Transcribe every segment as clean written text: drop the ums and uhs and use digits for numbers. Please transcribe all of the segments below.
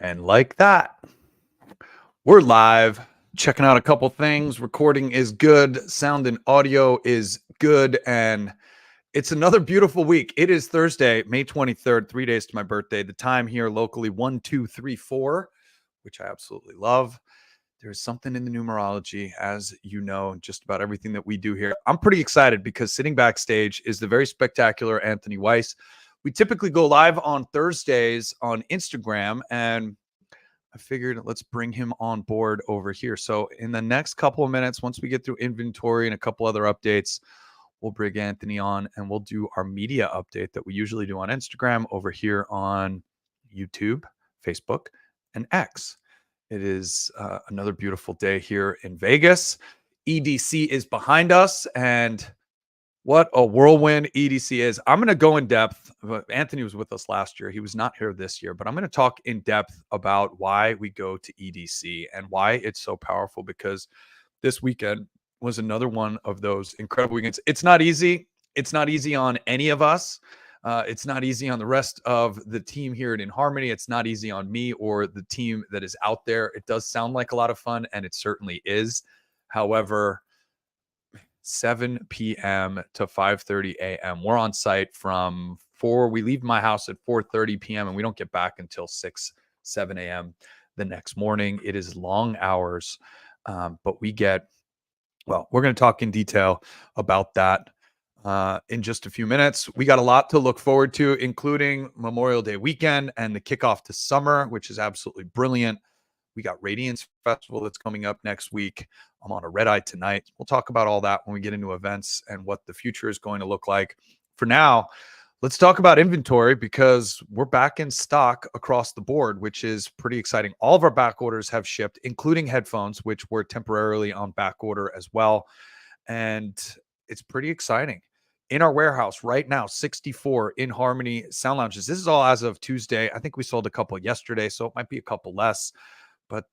And like that, we're live, checking out a couple things. Recording is good, sound and audio is good, and it's another beautiful week. It is Thursday, May 23rd, 3 days to my birthday. The time here locally, 1234, which I absolutely love. There's something in the numerology, as you know, just about everything that we do here. I'm pretty excited because sitting backstage is the very spectacular Anthony Weiss. We typically go live on Thursdays on Instagram, and I figured let's bring him on board over here. So in the next couple of minutes, once we get through inventory and a couple other updates, we'll bring Anthony on and we'll do our media update that we usually do on Instagram over here on YouTube, Facebook, and X. It is another beautiful day here in Vegas. EDC is behind us, and what a whirlwind EDC is. I'm going to go in depth. Anthony was with us last year. He was not here this year, but I'm going to talk in depth about why we go to EDC and why it's so powerful, because this weekend was another one of those incredible weekends. It's not easy. It's not easy on any of us. It's not easy on the rest of the team here at inHarmony. It's not easy on me or the team that is out there. It does sound like a lot of fun, and it certainly is. However, 7 p.m. to 5:30 a.m. We're on site from 4. We leave my house at 4:30 p.m. and we don't get back until 7 a.m. the next morning. It is long hours, but we get, well, we're going to talk in detail about that in just a few minutes. We got a lot to look forward to, including Memorial Day weekend and the kickoff to summer, which is absolutely brilliant. We got Radiance Festival that's coming up next week. I'm on a red eye tonight. We'll talk about all that when we get into events and what the future is going to look like. For now, let's talk about inventory, because we're back in stock across the board, which is pretty exciting. All of our back orders have shipped, including headphones, which were temporarily on back order as well. And it's pretty exciting. In our warehouse right now, 64 inHarmony sound lounges. This is all as of Tuesday. I think we sold a couple yesterday, so it might be a couple less. But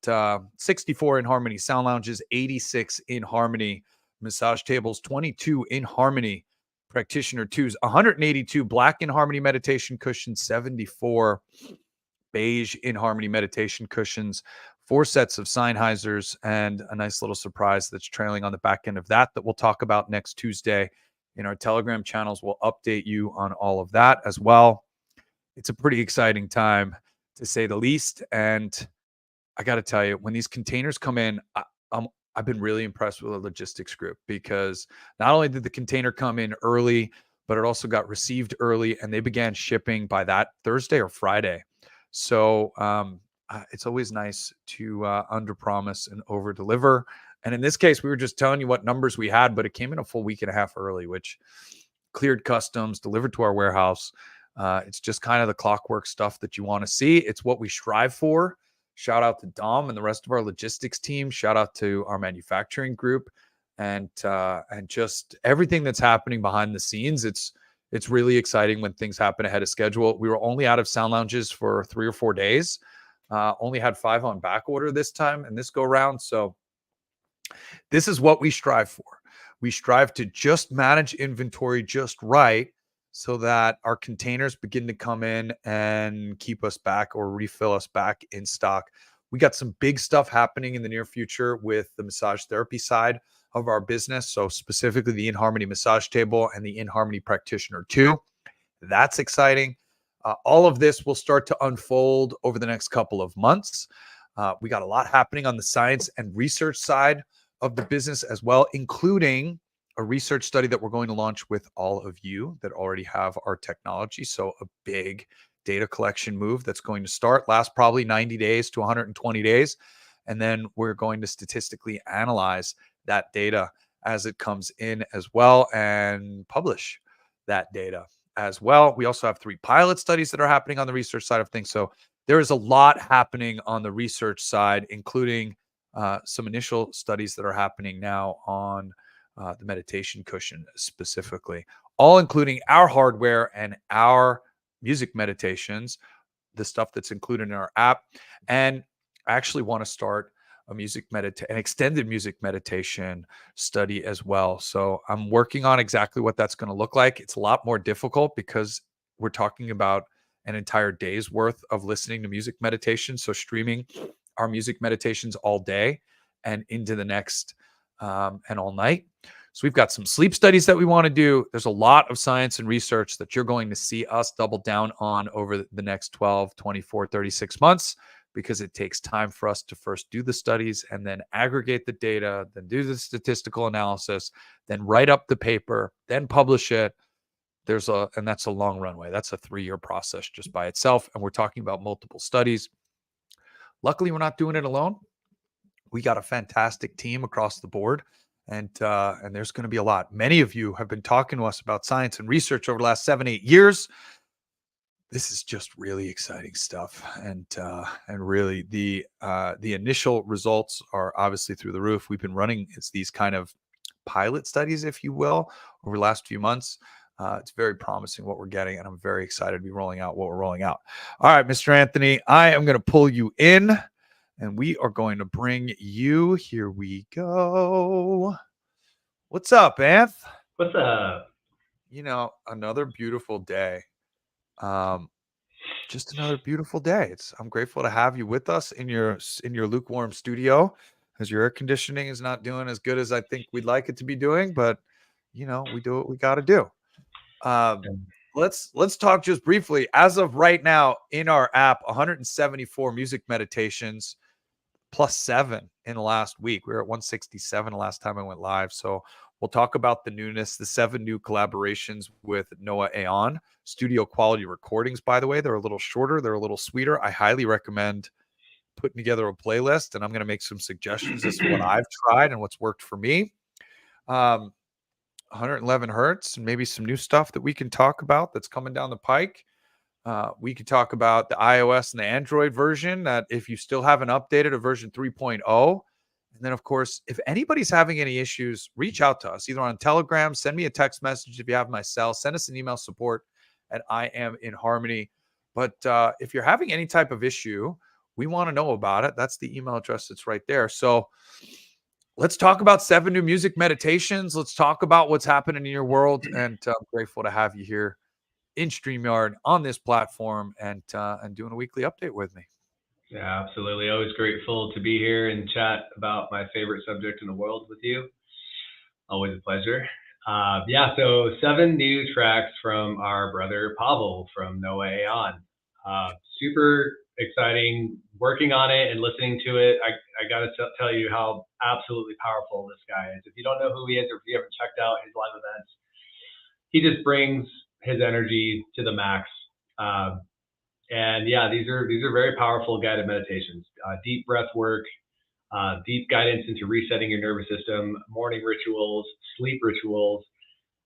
64 inHarmony sound lounges, 86 inHarmony massage tables, 22 inHarmony Practitioner 2s, 182 black inHarmony meditation cushions, 74 beige inHarmony meditation cushions, 4 sets of Sennheisers, and a nice little surprise that's trailing on the back end of that we'll talk about next Tuesday in our Telegram channels. We'll update you on all of that as well. It's a pretty exciting time, to say the least. And I got to tell you, when these containers come in, I've been really impressed with the logistics group, because not only did the container come in early, but it also got received early, and they began shipping by that Thursday or Friday. So it's always nice to under promise and over deliver. And in this case, we were just telling you what numbers we had, but it came in a full week and a half early, which cleared customs, delivered to our warehouse. It's just kind of the clockwork stuff that you want to see. It's what we strive for. Shout out to Dom and the rest of our logistics team. Shout out to our manufacturing group, and just everything that's happening behind the scenes. It's really exciting when things happen ahead of schedule. We were only out of sound lounges for 3 or 4 days. Only had 5 on back order this time and this go round. So this is what we strive for. We strive to just manage inventory just right, so that our containers begin to come in and keep us back or refill us back in stock. We got some big stuff happening in the near future with the massage therapy side of our business. So specifically the inHarmony massage table and the inHarmony Practitioner 2. That's exciting. All of this will start to unfold over the next couple of months. We got a lot happening on the science and research side of the business as well, including a research study that we're going to launch with all of you that already have our technology. So a big data collection move that's going to start, last probably 90 days to 120 days. And then we're going to statistically analyze that data as it comes in as well, and publish that data as well. We also have 3 pilot studies that are happening on the research side of things. So there is a lot happening on the research side, including some initial studies that are happening now on the meditation cushion specifically, all including our hardware and our music meditations, the stuff that's included in our app. And I actually want to start an extended music meditation study as well. So I'm working on exactly what that's going to look like. It's a lot more difficult because we're talking about an entire day's worth of listening to music meditation. So streaming our music meditations all day and into the next and all night. So we've got some sleep studies that we want to do. There's a lot of science and research that you're going to see us double down on over the next 12, 24, 36 months, because it takes time for us to first do the studies and then aggregate the data, then do the statistical analysis, then write up the paper, then publish it. And that's a long runway. That's a 3-year process just by itself. And we're talking about multiple studies. Luckily, we're not doing it alone. We got a fantastic team across the board, and there's going to be a lot. Many of you have been talking to us about science and research over the last 7-8 years. This is just really exciting stuff, and really the initial results are obviously through the roof. We've been running these kind of pilot studies, if you will, over the last few months. It's very promising what we're getting, and I'm very excited to be rolling out what we're rolling out. All right, Mr. Anthony, I am going to pull you in, and we are going to bring you. Here we go. What's up, Anth? What's up? Another beautiful day. Just another beautiful day. I'm grateful to have you with us in your lukewarm studio, as your air conditioning is not doing as good as I think we'd like it to be doing, but we do what we got to do. Let's talk just briefly. As of right now, in our app, 174 music meditations, plus 7 in the last week. We were at 167 the last time I went live. So we'll talk about the newness, the 7 new collaborations with Noah Aon. Studio quality recordings, by the way. They're a little shorter. They're a little sweeter. I highly recommend putting together a playlist, and I'm going to make some suggestions as to what I've tried and what's worked for me. 111 hertz, and maybe some new stuff that we can talk about that's coming down the pike. We could talk about the iOS and the Android version, that if you still haven't updated to version 3.0. And then, of course, if anybody's having any issues, reach out to us either on Telegram, send me a text message if you have my cell, send us an email, support@inHarmony. But if you're having any type of issue, we want to know about it. That's the email address that's right there. So let's talk about 7 new music meditations. Let's talk about what's happening in your world. And I'm grateful to have you here in StreamYard on this platform and doing a weekly update with me. Yeah, absolutely. Always grateful to be here and chat about my favorite subject in the world with you. Always a pleasure. So 7 new tracks from our brother Pavel from Noah Aon. Super exciting working on it and listening to it. I got to tell you how absolutely powerful this guy is. If you don't know who he is, or if you haven't checked out his live events, he just brings his energy to the max. These are very powerful guided meditations, deep breath work, deep guidance into resetting your nervous system, morning rituals, sleep rituals,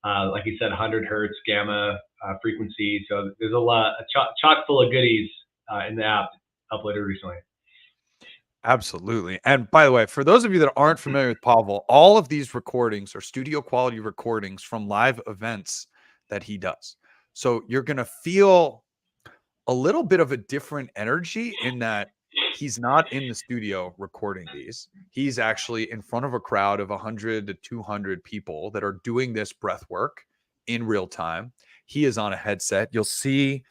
like you said, 100 hertz gamma frequency. So there's a lot, chock full of goodies in the app uploaded recently. Absolutely. And by the way, for those of you that aren't familiar with Pavel, all of these recordings are studio quality recordings from live events that he does. So you're going to feel a little bit of a different energy in that he's not in the studio recording these. He's actually in front of a crowd of 100 to 200 people that are doing this breath work in real time. He is on a headset. You'll see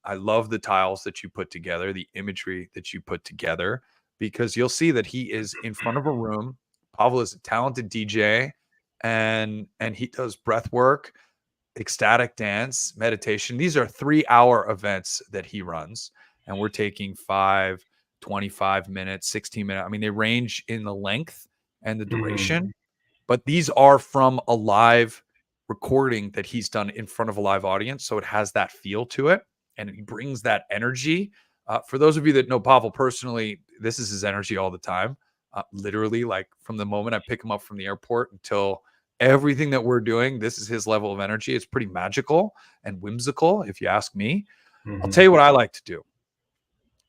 I love the tiles that you put together, the imagery that you put together, because you'll see that he is in front of a room. Pavel is a talented DJ, and he does breath work, ecstatic dance, meditation. These are 3-hour events that he runs, and we're taking 5, 25 minutes, 16 minutes. I mean, they range in the length and the duration, but these are from a live recording that he's done in front of a live audience. So it has that feel to it, and he brings that energy. For those of you that know Pavel personally, this is his energy all the time. Literally, like from the moment I pick him up from the airport until everything that we're doing, this is his level of energy. It's pretty magical and whimsical, if you ask me. I'll tell you what I like to do.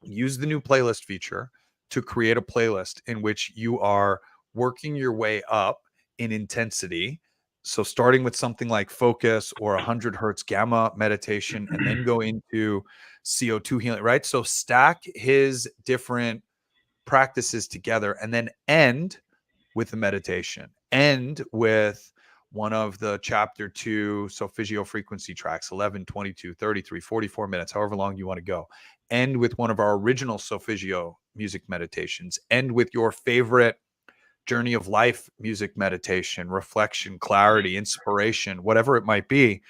Use the new playlist feature to create a playlist in which you are working your way up in intensity. So starting with something like focus or 100 hertz gamma meditation, and then go into CO2 healing, right? So stack his different practices together and then end with the meditation, end with one of the chapter 2 solfeggio frequency tracks, 11, 22, 33, 44 minutes, however long you want to go. End with one of our original solfeggio music meditations. End with your favorite journey of life music meditation, reflection, clarity, inspiration, whatever it might be.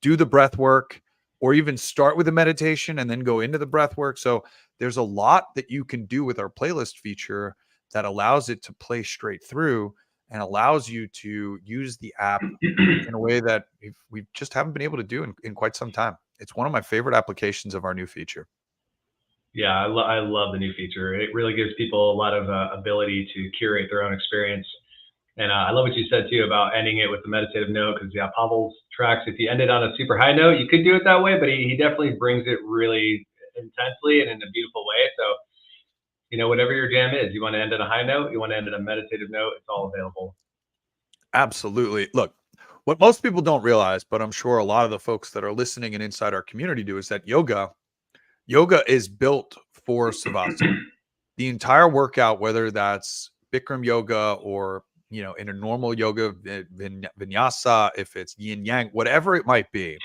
Do the breath work, or even start with a meditation and then go into the breath work. So there's a lot that you can do with our playlist feature that allows it to play straight through and allows you to use the app in a way that we just haven't been able to do in quite some time. It's one of my favorite applications of our new feature. Yeah, I love the new feature. It really gives people a lot of ability to curate their own experience. And I love what you said too about ending it with the meditative note, because yeah, Pavel's tracks, if you end it on a super high note, you could do it that way, but he definitely brings it really intensely and in a beautiful way. So, you know, whatever your jam is, you want to end on a high note, you want to end on a meditative note, it's all available. Absolutely. Look, what most people don't realize, but I'm sure a lot of the folks that are listening and inside our community do, is that yoga is built for savasana. The entire workout, whether that's Bikram yoga or, you know, in a normal yoga vinyasa, if it's yin yang, whatever it might be,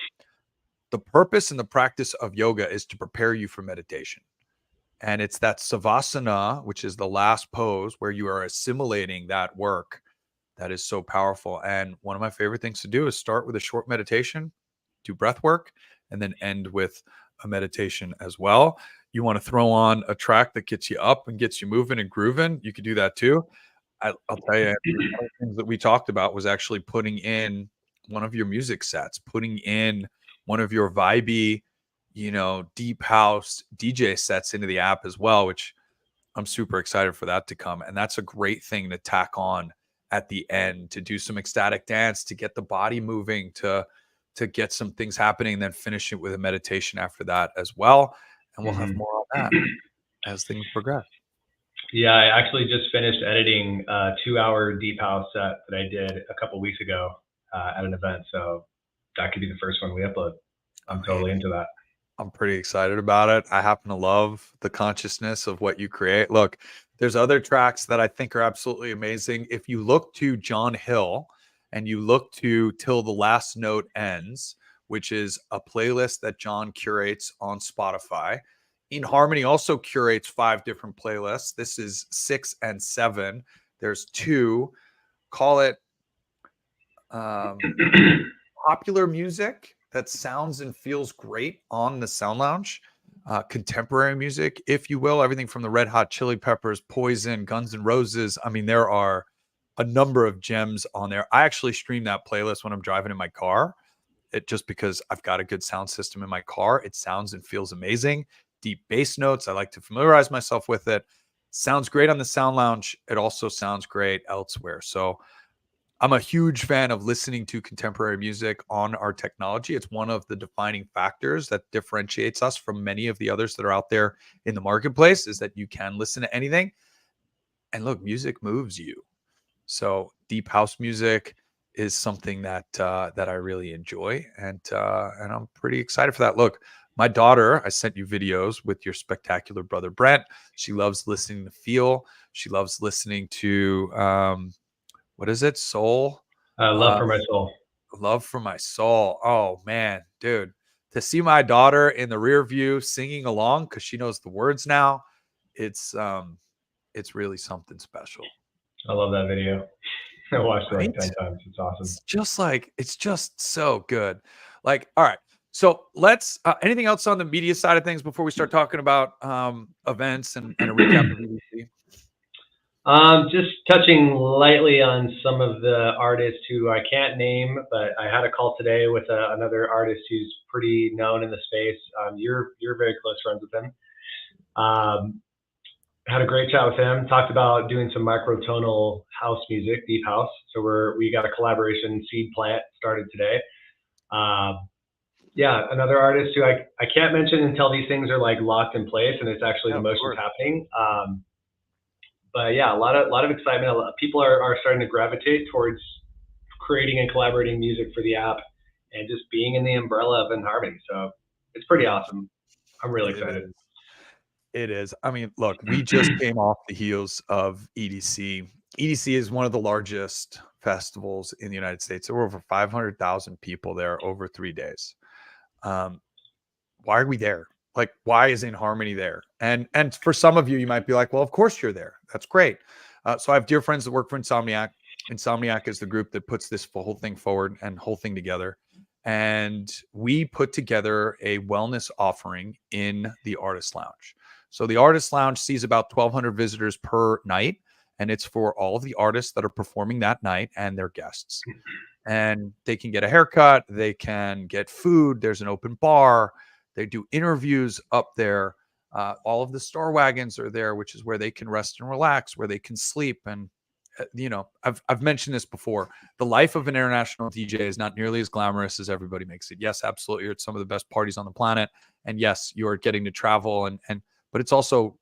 the purpose and the practice of yoga is to prepare you for meditation. And it's that savasana, which is the last pose where you are assimilating that work, that is so powerful. And one of my favorite things to do is start with a short meditation, do breath work, and then end with a meditation as well. You want to throw on a track that gets you up and gets you moving and grooving, you could do that too. I'll tell you, one of the things that we talked about was actually putting in one of your music sets, putting in one of your vibey, you know, deep house DJ sets into the app as well, which I'm super excited for that to come. And that's a great thing to tack on at the end, to do some ecstatic dance, to get the body moving, to get some things happening, and then finish it with a meditation after that as well. And we'll have more on that as things progress. Yeah, I actually just finished editing a 2-hour deep house set that I did a couple weeks ago at an event. So that could be the first one we upload. I'm totally into that. I'm pretty excited about it. I happen to love the consciousness of what you create. Look, there's other tracks that I think are absolutely amazing. If you look to John Hill and you look to Till the Last Note Ends, which is a playlist that John curates on Spotify. inHarmony also curates 5 different playlists. This is 6 and 7. There's 2. Call it popular music that sounds and feels great on the Sound Lounge. Contemporary music, if you will, everything from the Red Hot Chili Peppers, Poison, Guns N' Roses. I mean, there are a number of gems on there. I actually stream that playlist when I'm driving in my car. Just because I've got a good sound system in my car. It sounds and feels amazing. Deep bass notes. I like to familiarize myself with it. Sounds great on the Sound Lounge. It also sounds great elsewhere. So I'm a huge fan of listening to contemporary music on our technology. It's one of the defining factors that differentiates us from many of the others that are out there in the marketplace, is that you can listen to anything. And look, music moves you. So deep house music is something that that I really enjoy, and I'm pretty excited for that. Look, my daughter, I sent you videos with your spectacular brother Brent. She loves listening to Feel. She loves listening to what is it? Soul. Love for My Soul. Love for My Soul. Oh man, dude. To see my daughter in the rear view singing along because she knows the words now, it's really something special. I love that video. I watched it Right? like 10 times. It's awesome. It's just so good. Like, all right. So let's anything else on the media side of things before we start talking about events and a recap of EDC? Just touching lightly on some of the artists who I can't name, but I had a call today with another artist who's pretty known in the space. You're very close friends with him. Had a great chat with him. Talked about doing some microtonal house music, deep house. So we got a collaboration seed plant started today. Yeah, another artist who I can't mention until these things are like locked in place and it's actually the motion's happening. But yeah, a lot of excitement. People are starting to gravitate towards creating and collaborating music for the app and just being in the umbrella of inHarmony. So it's pretty awesome. I'm really excited. It is. I mean, look, we just came off the heels of EDC. EDC is one of the largest festivals in the United States. There were over 500,000 people there over 3 days. Why are we there? Like, why is inHarmony there? And for some of you, you might be like, well, of course you're there. That's great. So I have dear friends that work for Insomniac. Insomniac is the group that puts this whole thing forward and whole thing together. And we put together a wellness offering in the Artist Lounge. So the Artist Lounge sees about 1,200 visitors per night, and it's for all of the artists that are performing that night and their guests. And they can get a haircut, they can get food, there's an open bar, they do interviews up there. All of the star wagons are there, which is where they can rest and relax, where they can sleep. And I've mentioned this before. The life of an international DJ is not nearly as glamorous as everybody makes it. Yes, absolutely, you're at some of the best parties on the planet, and yes, you're getting to travel, but it's also,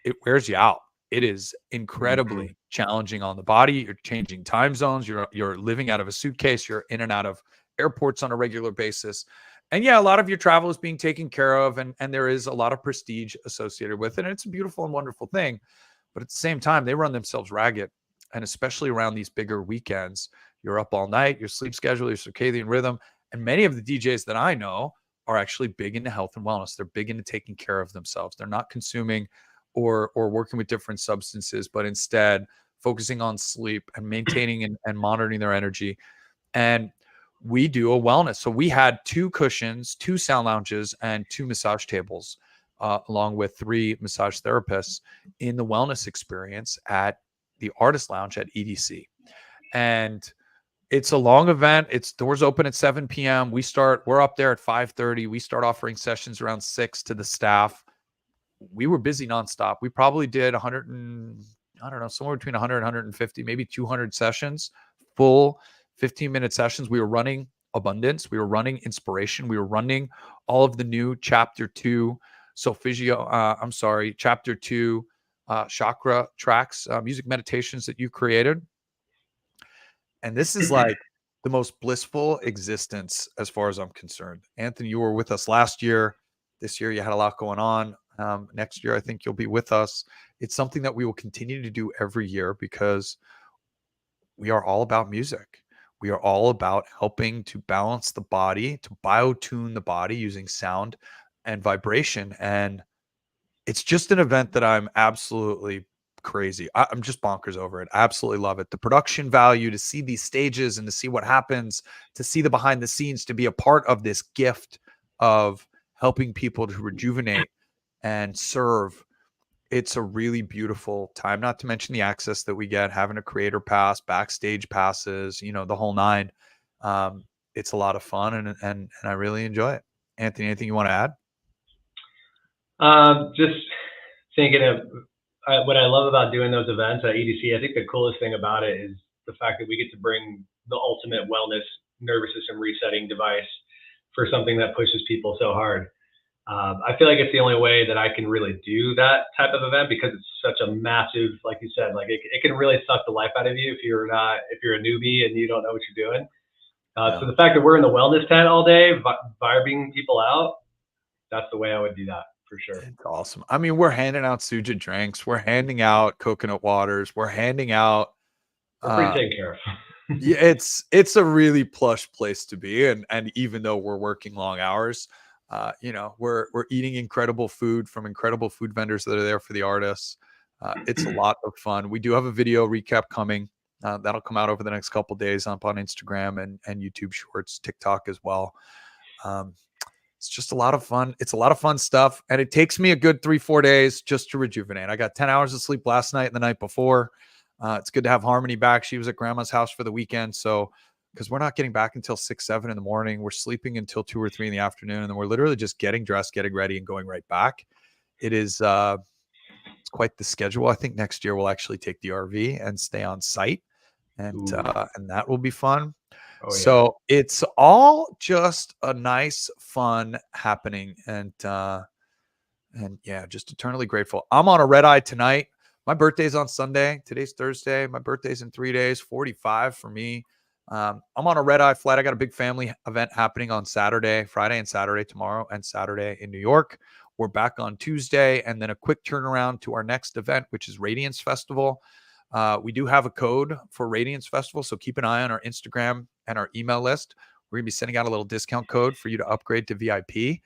it wears you out. It is incredibly challenging on the body. You're changing time zones. You're living out of a suitcase. You're in and out of airports on a regular basis. And yeah, a lot of your travel is being taken care of, and there is a lot of prestige associated with it. And it's a beautiful and wonderful thing. But at the same time, they run themselves ragged. And especially around these bigger weekends, you're up all night, your sleep schedule, your circadian rhythm. And many of the DJs that I know are actually big into health and wellness. They're big into taking care of themselves. They're not consuming or working with different substances, but instead focusing on sleep and maintaining and monitoring their energy. And we do a wellness. So we had 2 cushions, 2 sound lounges, and 2 massage tables, along with 3 massage therapists in the wellness experience at the Artist Lounge at EDC. And it's a long event. It's doors open at 7 p.m. We're up there at 5:30. We start offering sessions around 6 to the staff. We were busy nonstop. We probably did somewhere between 100 and 150, maybe 200 sessions, full 15-minute sessions. We were running abundance. We were running inspiration. We were running all of the new chapter 2 chapter 2 chakra tracks, music meditations that you created. And this is like the most blissful existence as far as I'm concerned. Anthony, you were with us last year. This year you had a lot going on. Next year, I think you'll be with us. It's something that we will continue to do every year because we are all about music. We are all about helping to balance the body, to biotune the body using sound and vibration. And it's just an event that I'm absolutely crazy. I'm just bonkers over it. I absolutely love it. The production value, to see these stages and to see what happens, to see the behind the scenes, to be a part of this gift of helping people to rejuvenate and serve. It's a really beautiful time, not to mention the access that we get, having a creator pass, backstage passes, the whole 9. It's a lot of fun and I really enjoy it. Anthony, anything you want to add? Just thinking of what I love about doing those events at EDC. I think the coolest thing about it is the fact that we get to bring the ultimate wellness nervous system resetting device for something that pushes people so hard. I feel like it's the only way that I can really do that type of event because it's such a massive, like you said, like it can really suck the life out of you if you're a newbie and you don't know what you're doing. So the fact that we're in the wellness tent all day, vibing people out, that's the way I would do that for sure. It's awesome. I mean, we're handing out Suja drinks. We're handing out coconut waters. We're handing out. We're pretty taken care of. Yeah, it's a really plush place to be. And even though we're working long hours, we're eating incredible food from incredible food vendors that are there for the artists. It's a lot of fun. We do have a video recap coming. That'll come out over the next couple days up on Instagram and YouTube Shorts, TikTok as well. It's just a lot of fun. It's a lot of fun stuff. And it takes me a good 3-4 days just to rejuvenate. I got 10 hours of sleep last night and the night before. It's good to have Harmony back. She was at grandma's house for the weekend. So, because we're not getting back until 6, 7 in the morning. We're sleeping until 2 or 3 in the afternoon. And then we're literally just getting dressed, getting ready and going right back. It is, it's quite the schedule. I think next year we'll actually take the RV and stay on site and that will be fun. Oh, yeah. So it's all just a nice, fun happening. And yeah, just eternally grateful. I'm on a red eye tonight. My birthday's on Sunday. Today's Thursday. My birthday's in 3 days, 45 for me. I'm on a red eye flight. I got a big family event happening on Saturday, Friday and Saturday, tomorrow and Saturday in New York. We're back on Tuesday and then a quick turnaround to our next event, which is Radiance Festival. We do have a code for Radiance Festival, so keep an eye on our Instagram and our email list. We're going to be sending out a little discount code for you to upgrade to VIP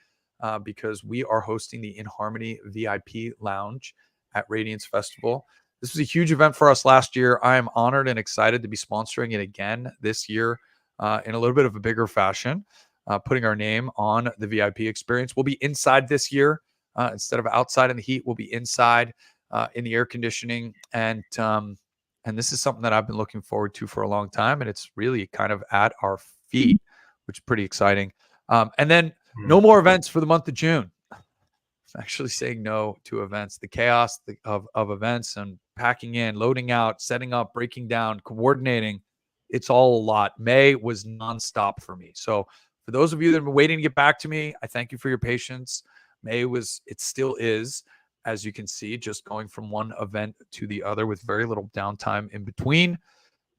because we are hosting the inHarmony VIP Lounge at Radiance Festival. This was a huge event for us last year. I am honored and excited to be sponsoring it again this year in a little bit of a bigger fashion, putting our name on the VIP experience. We'll be inside this year instead of outside in the heat. We'll be inside in the air conditioning, and this is something that I've been looking forward to for a long time, and it's really kind of at our feet, which is pretty exciting. And then no more events for the month of June. I'm actually saying no to events. The chaos of events and packing in, loading out, setting up, breaking down, coordinating, it's all a lot. May was nonstop for me. So for those of you that have been waiting to get back to me, I thank you for your patience. It still is, as you can see, just going from one event to the other with very little downtime in between.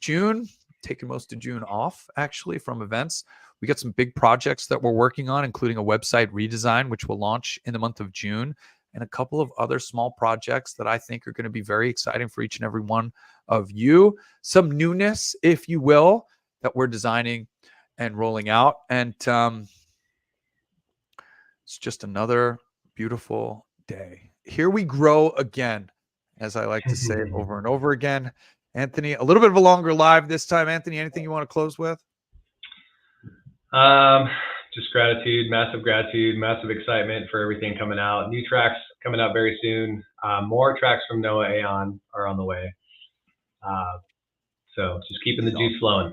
June, taking most of June off actually from events. We got some big projects that we're working on, including a website redesign, which will launch in the month of June, and a couple of other small projects that I think are going to be very exciting for each and every one of you. Some newness, if you will, that we're designing and rolling out. And it's just another beautiful day. Here we grow again, as I like to say over and over again. Anthony, a little bit of a longer live this time. Anthony, anything you want to close with? Just gratitude, massive excitement for everything coming out. New tracks coming out very soon. More tracks from Noah Aon are on the way. So just keeping the juice flowing.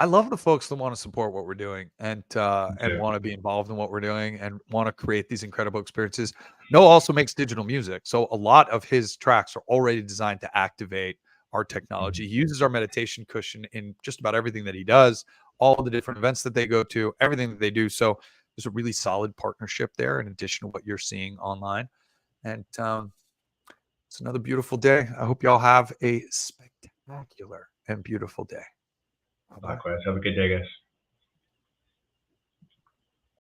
I love the folks that want to support what we're doing and want to be involved in what we're doing and want to create these incredible experiences. Noah also makes digital music, so a lot of his tracks are already designed to activate our technology. He uses our meditation cushion in just about everything that he does, all the different events that they go to, everything that they do. So there's a really solid partnership there in addition to what you're seeing online. And it's another beautiful day. I hope y'all have a spectacular and beautiful day. Likewise. Have a good day, guys.